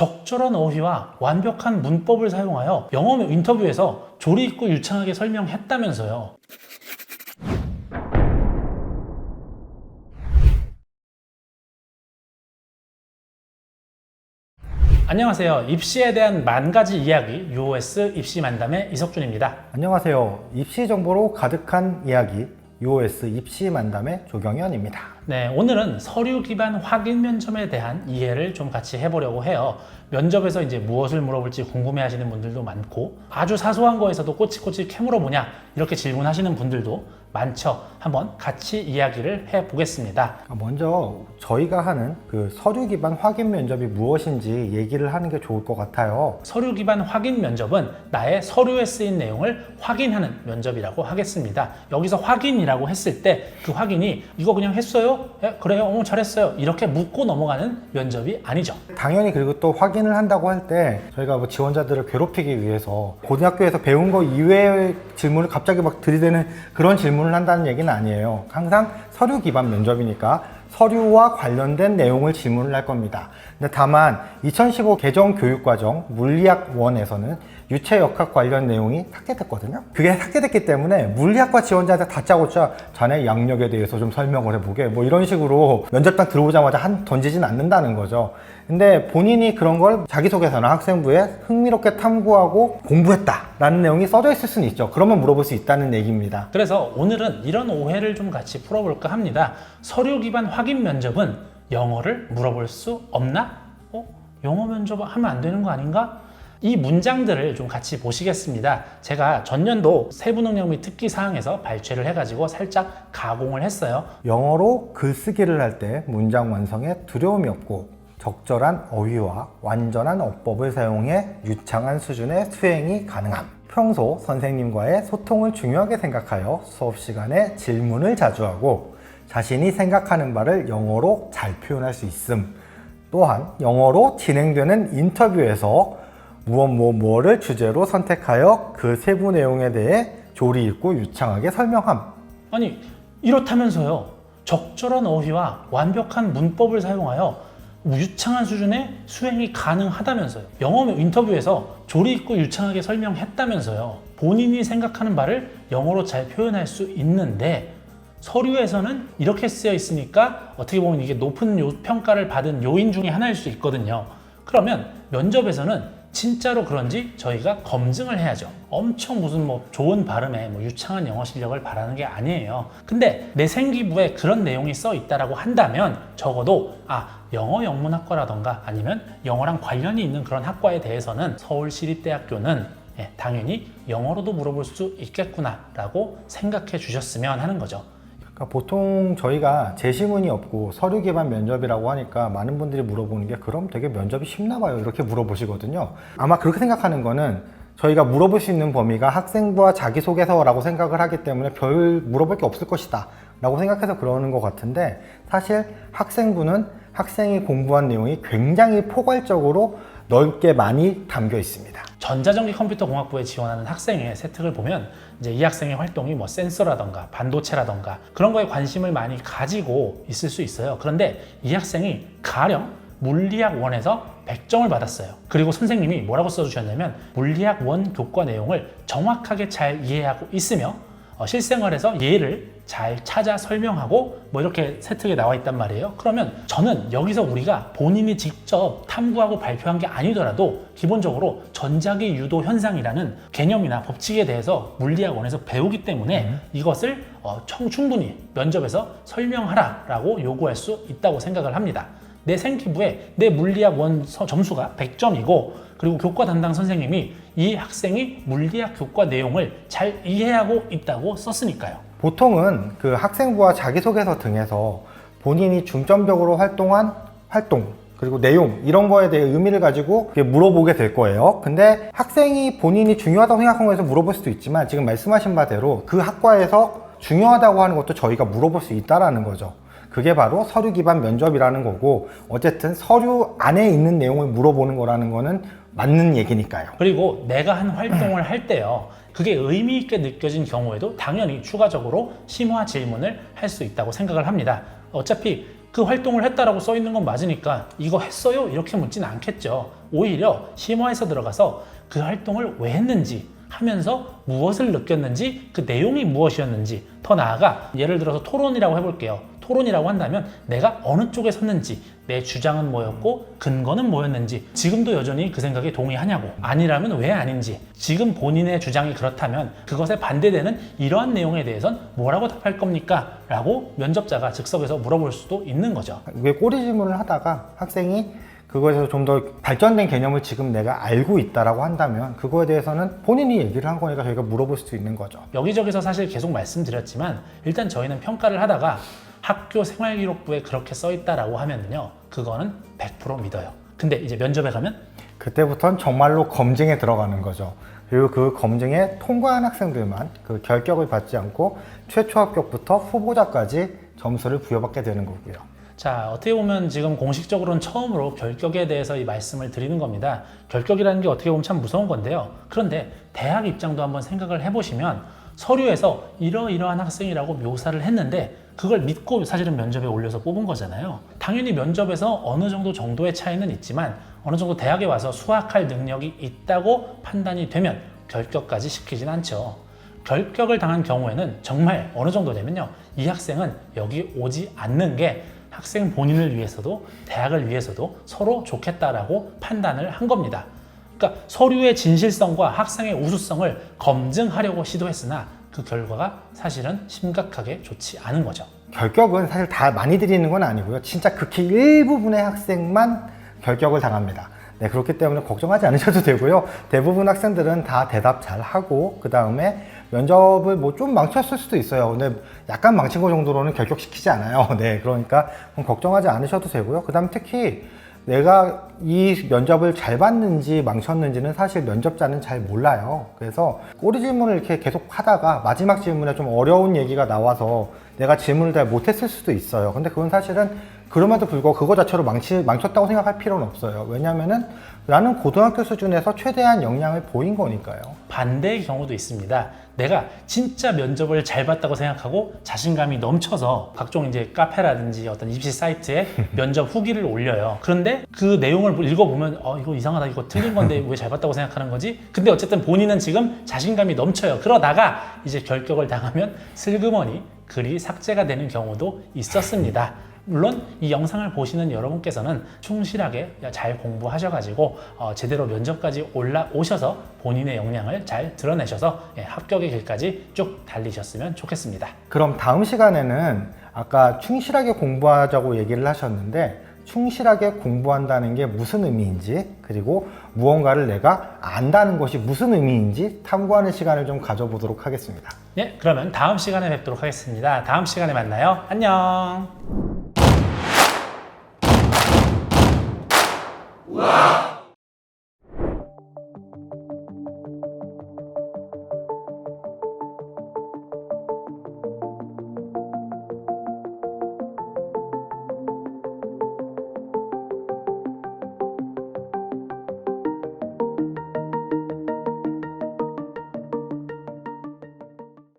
적절한 어휘와 완벽한 문법을 사용하여 영어 인터뷰에서 조리 있고 유창하게 설명했다면서요. 안녕하세요. 입시에 대한 만 가지 이야기 UOS 입시 만담의 이석준입니다. 안녕하세요. 입시 정보로 가득한 이야기 UOS 입시 만담의 조경현입니다. 네, 오늘은 서류 기반 확인 면접에 대한 이해를 좀 같이 해보려고 해요. 면접에서 이제 무엇을 물어볼지 궁금해 하시는 분들도 많고, 아주 사소한 거에서도 꼬치꼬치 캐물어보냐 이렇게 질문하시는 분들도 많죠. 한번 같이 이야기를 해보겠습니다. 먼저 저희가 하는 그 서류 기반 확인 면접이 무엇인지 얘기를 하는 게 좋을 것 같아요. 서류 기반 확인 면접은 나의 서류에 쓰인 내용을 확인하는 면접이라고 하겠습니다. 여기서 확인이라고 했을 때 그 확인이 이거 그냥 했어요? 그래요? 잘했어요. 이렇게 묻고 넘어가는 면접이 아니죠. 당연히 그리고 또 확인을 한다고 할 때 저희가 뭐 지원자들을 괴롭히기 위해서 고등학교에서 배운 거 이외의 질문을 갑자기 막 들이대는 그런 질문을 한다는 얘기는 아니에요. 항상 서류 기반 면접이니까 서류와 관련된 내용을 질문을 할 겁니다. 근데 다만 2015 개정 교육과정 물리학 1에서는 유체역학 관련 내용이 삭제됐거든요. 그게 삭제됐기 때문에 물리학과 지원자한테 다짜고짜 자네 양력에 대해서 좀 설명을 해보게 뭐 이런 식으로 면접장 들어오자마자 던지진 않는다는 거죠. 근데 본인이 그런 걸 자기소개서나 학생부에 흥미롭게 탐구하고 공부했다라는 내용이 써져 있을 수는 있죠. 그러면 물어볼 수 있다는 얘기입니다. 그래서 오늘은 이런 오해를 좀 같이 풀어볼까 합니다. 서류 기반 확인 면접은 영어를 물어볼 수 없나? 영어 면접 하면 안 되는 거 아닌가? 이 문장들을 좀 같이 보시겠습니다. 제가 전년도 세부능력 및 특기 사항에서 발췌를 해가지고 살짝 가공을 했어요. 영어로 글쓰기를 할 때 문장 완성에 두려움이 없고 적절한 어휘와 완전한 어법을 사용해 유창한 수준의 수행이 가능함. 평소 선생님과의 소통을 중요하게 생각하여 수업 시간에 질문을 자주 하고 자신이 생각하는 바를 영어로 잘 표현할 수 있음. 또한 영어로 진행되는 인터뷰에서 무엇을 주제로 선택하여 그 세부 내용에 대해 조리 있고 유창하게 설명함. 아니, 이렇다면서요. 적절한 어휘와 완벽한 문법을 사용하여 유창한 수준의 수행이 가능하다면서요. 영어 인터뷰에서 조리 있고 유창하게 설명했다면서요. 본인이 생각하는 바를 영어로 잘 표현할 수 있는데 서류에서는 이렇게 쓰여 있으니까 어떻게 보면 이게 높은 평가를 받은 요인 중에 하나일 수 있거든요. 그러면 면접에서는 진짜로 그런지 저희가 검증을 해야죠. 엄청 무슨 좋은 발음에 유창한 영어 실력을 바라는 게 아니에요. 근데 내 생기부에 그런 내용이 써 있다라고 한다면 적어도 영어 영문학과라던가 아니면 영어랑 관련이 있는 그런 학과에 대해서는 서울시립대학교는 당연히 영어로도 물어볼 수 있겠구나라고 생각해 주셨으면 하는 거죠. 보통 저희가 제시문이 없고 서류 기반 면접이라고 하니까 많은 분들이 물어보는 게 그럼 되게 면접이 쉽나 봐요 이렇게 물어보시거든요. 아마 그렇게 생각하는 거는 저희가 물어볼 수 있는 범위가 학생부와 자기소개서라고 생각을 하기 때문에 별 물어볼 게 없을 것이다 라고 생각해서 그러는 것 같은데, 사실 학생부는 학생이 공부한 내용이 굉장히 포괄적으로 넓게 많이 담겨 있습니다. 전자전기 컴퓨터 공학부에 지원하는 학생의 세특을 보면 이제 이 학생의 활동이 센서라던가 반도체라던가 그런 거에 관심을 많이 가지고 있을 수 있어요. 그런데 이 학생이 가령 물리학 1에서 100점을 받았어요. 그리고 선생님이 뭐라고 써주셨냐면 물리학 1 교과 내용을 정확하게 잘 이해하고 있으며 실생활에서 예를 잘 찾아 설명하고 이렇게 세특에 나와 있단 말이에요. 그러면 저는 여기서 우리가 본인이 직접 탐구하고 발표한 게 아니더라도 기본적으로 전자기 유도 현상이라는 개념이나 법칙에 대해서 물리학원에서 배우기 때문에 이것을 충분히 면접에서 설명하라 라고 요구할 수 있다고 생각을 합니다. 내 생기부에 내 물리학 1 점수가 100점이고 그리고 교과 담당 선생님이 이 학생이 물리학 교과 내용을 잘 이해하고 있다고 썼으니까요. 보통은 그 학생부와 자기소개서 등에서 본인이 중점적으로 활동한 활동 그리고 내용 이런 거에 대해 의미를 가지고 물어보게 될 거예요. 근데 학생이 본인이 중요하다고 생각한 거에서 물어볼 수도 있지만 지금 말씀하신 바대로 그 학과에서 중요하다고 하는 것도 저희가 물어볼 수 있다라는 거죠. 그게 바로 서류 기반 면접이라는 거고, 어쨌든 서류 안에 있는 내용을 물어보는 거라는 거는 맞는 얘기니까요. 그리고 내가 한 활동을 할 때요, 그게 의미 있게 느껴진 경우에도 당연히 추가적으로 심화 질문을 할 수 있다고 생각을 합니다. 어차피 그 활동을 했다라고 써 있는 건 맞으니까 이거 했어요? 이렇게 묻지는 않겠죠. 오히려 심화해서 들어가서 그 활동을 왜 했는지 하면서 무엇을 느꼈는지 그 내용이 무엇이었는지 더 나아가 예를 들어서 토론이라고 해볼게요. 토론이라고 한다면 내가 어느 쪽에 섰는지 내 주장은 뭐였고 근거는 뭐였는지 지금도 여전히 그 생각에 동의하냐고 아니라면 왜 아닌지 지금 본인의 주장이 그렇다면 그것에 반대되는 이러한 내용에 대해선 뭐라고 답할 겁니까? 라고 면접자가 즉석에서 물어볼 수도 있는 거죠. 이게 꼬리 질문을 하다가 학생이 그거에서 좀 더 발전된 개념을 지금 내가 알고 있다라고 한다면 그거에 대해서는 본인이 얘기를 한 거니까 저희가 물어볼 수 있는 거죠. 여기저기서 사실 계속 말씀드렸지만 일단 저희는 평가를 하다가 학교 생활기록부에 그렇게 써 있다라고 하면요 그거는 100% 믿어요. 근데 이제 면접에 가면 그때부터는 정말로 검증에 들어가는 거죠. 그리고 그 검증에 통과한 학생들만 그 결격을 받지 않고 최초 합격부터 후보자까지 점수를 부여받게 되는 거고요. 자, 어떻게 보면 지금 공식적으로는 처음으로 결격에 대해서 이 말씀을 드리는 겁니다. 결격이라는 게 어떻게 보면 참 무서운 건데요. 그런데 대학 입장도 한번 생각을 해보시면 서류에서 이러이러한 학생이라고 묘사를 했는데 그걸 믿고 사실은 면접에 올려서 뽑은 거잖아요. 당연히 면접에서 어느 정도의 차이는 있지만 어느 정도 대학에 와서 수학할 능력이 있다고 판단이 되면 결격까지 시키진 않죠. 결격을 당한 경우에는 정말 어느 정도 되면요. 이 학생은 여기 오지 않는 게 학생 본인을 위해서도 대학을 위해서도 서로 좋겠다라고 판단을 한 겁니다. 그러니까 서류의 진실성과 학생의 우수성을 검증하려고 시도했으나 그 결과가 사실은 심각하게 좋지 않은 거죠. 결격은 사실 다 많이 드리는 건 아니고요. 진짜 극히 일부분의 학생만 결격을 당합니다. 네, 그렇기 때문에 걱정하지 않으셔도 되고요. 대부분 학생들은 다 대답 잘 하고 그 다음에 면접을 뭐 좀 망쳤을 수도 있어요. 근데 약간 망친 거 정도로는 결격시키지 않아요. 네, 그러니까 걱정하지 않으셔도 되고요. 그 다음 특히 내가 이 면접을 잘 봤는지 망쳤는지는 사실 면접자는 잘 몰라요. 그래서 꼬리 질문을 이렇게 계속 하다가 마지막 질문에 좀 어려운 얘기가 나와서 내가 질문을 잘 못했을 수도 있어요. 근데 그건 사실은 그럼에도 불구하고 그거 자체로 망쳤다고 생각할 필요는 없어요. 왜냐면은 나는 고등학교 수준에서 최대한 역량을 보인 거니까요. 반대의 경우도 있습니다. 내가 진짜 면접을 잘 봤다고 생각하고 자신감이 넘쳐서 각종 이제 카페라든지 어떤 입시 사이트에 면접 후기를 올려요. 그런데 그 내용을 읽어보면 이거 이상하다, 이거 틀린 건데 왜 잘 봤다고 생각하는 거지? 근데 어쨌든 본인은 지금 자신감이 넘쳐요. 그러다가 이제 결격을 당하면 슬그머니 글이 삭제가 되는 경우도 있었습니다. 물론 이 영상을 보시는 여러분께서는 충실하게 잘 공부하셔가지고 제대로 면접까지 올라오셔서 본인의 역량을 잘 드러내셔서 합격의 길까지 쭉 달리셨으면 좋겠습니다. 그럼 다음 시간에는 아까 충실하게 공부하자고 얘기를 하셨는데 충실하게 공부한다는 게 무슨 의미인지 그리고 무언가를 내가 안다는 것이 무슨 의미인지 탐구하는 시간을 좀 가져보도록 하겠습니다. 네, 그러면 다음 시간에 뵙도록 하겠습니다. 다음 시간에 만나요. 안녕.